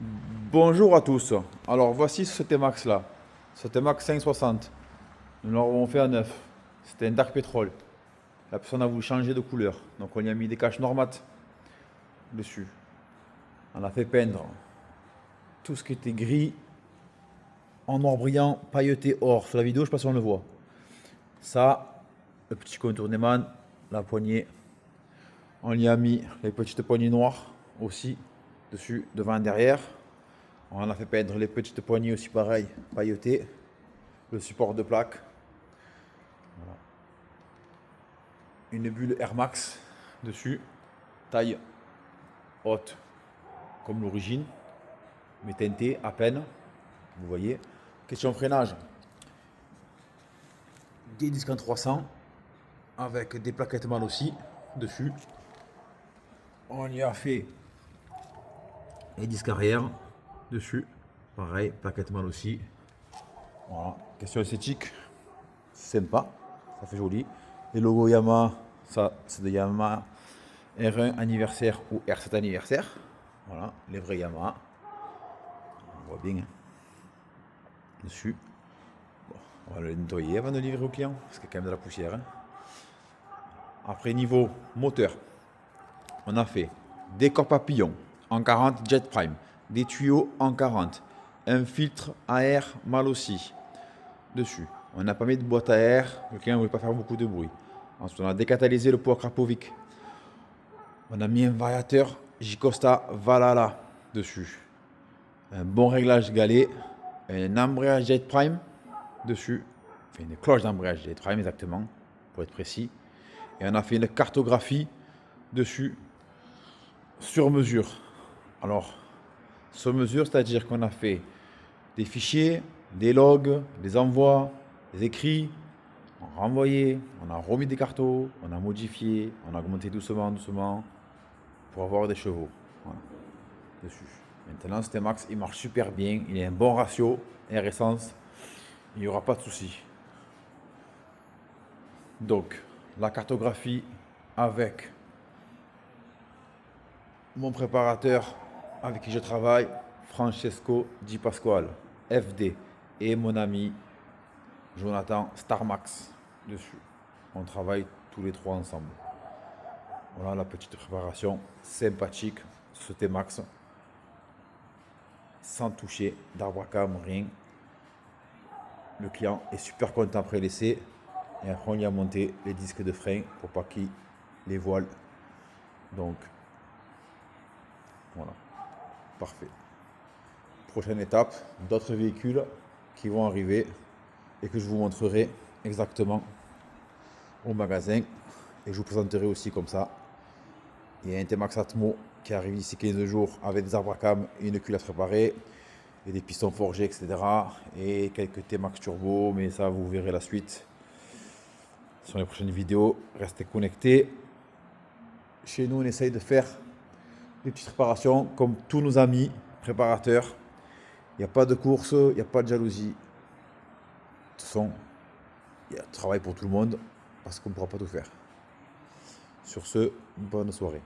Bonjour à tous. Alors voici ce T-Max là. Ce T-Max 560. Nous l'avons fait à neuf. C'était un dark pétrole. La personne a voulu changer de couleur. Donc on y a mis des caches Normat dessus. On a fait peindre tout ce qui était gris en noir brillant, pailleté or. Sur la vidéo, je ne sais pas si on le voit. Ça, le petit contournement, la poignée. On y a mis les petites poignées noires aussi dessus, devant et derrière. On a fait peindre les petites poignées aussi pareil, pailletées. Le support de plaque. Voilà. Une bulle Air Max dessus. Taille haute comme l'origine, mais teintée à peine. Vous voyez. Question freinage. Des disques en 300 avec des plaquettes mal aussi dessus. On y a fait les disques arrière dessus. Pareil, plaquettes mal aussi. Voilà. Question esthétique. Sympa. Ça fait joli. Les logos Yamaha, ça c'est de Yamaha R1 anniversaire ou R7 anniversaire. Voilà, les vrais Yamaha. On voit bien dessus. Bon, on va le nettoyer avant de le livrer au client parce qu'il y a quand même de la poussière. Après, niveau moteur, on a fait des corps papillons en 40 Jet Prime, des tuyaux en 40, un filtre à air mal aussi dessus. On n'a pas mis de boîte à air, le client ne voulait pas faire beaucoup de bruit. Ensuite, on a décatalysé le poids Krapovic. On a mis un variateur J-Costa Valhalla dessus. Un bon réglage galet, un embrayage Jet Prime dessus. Enfin, une cloche d'embrayage Jet Prime exactement, pour être précis. Et on a fait une cartographie dessus sur mesure. Alors, sur mesure, c'est-à-dire qu'on a fait des fichiers, des logs, des envois, des écrits, on a renvoyé, on a remis des cartos, on a modifié, on a augmenté doucement pour avoir des chevaux. Voilà, dessus. Maintenant, ce T-Max, il marche super bien, il a un bon ratio air essence, il n'y aura pas de souci. Donc, la cartographie avec mon préparateur avec qui je travaille, Francesco Di Pasquale, FD, et mon ami Jonathan Starmax dessus. On travaille tous les trois ensemble. Voilà la petite préparation sympathique, ce T-Max, sans toucher d'arbre à cam, rien. Le client est super content après l'essai. Et après, on y a monté les disques de frein pour pas qu'il les voile. Donc, voilà, parfait. Prochaine étape, d'autres véhicules qui vont arriver et que je vous montrerai exactement au magasin. Et je vous présenterai aussi comme ça. Il y a un T-Max Atmo qui arrive d'ici 15 jours avec des arbres à cam et une culotte préparée. Et des pistons forgés, etc. Et quelques T-Max Turbo, mais ça vous verrez la suite sur les prochaines vidéos. Restez connectés. Chez nous, on essaye de faire des petites réparations comme tous nos amis préparateurs. Il n'y a pas de course, il n'y a pas de jalousie. De toute façon, il y a travail pour tout le monde parce qu'on ne pourra pas tout faire. Sur ce, bonne soirée.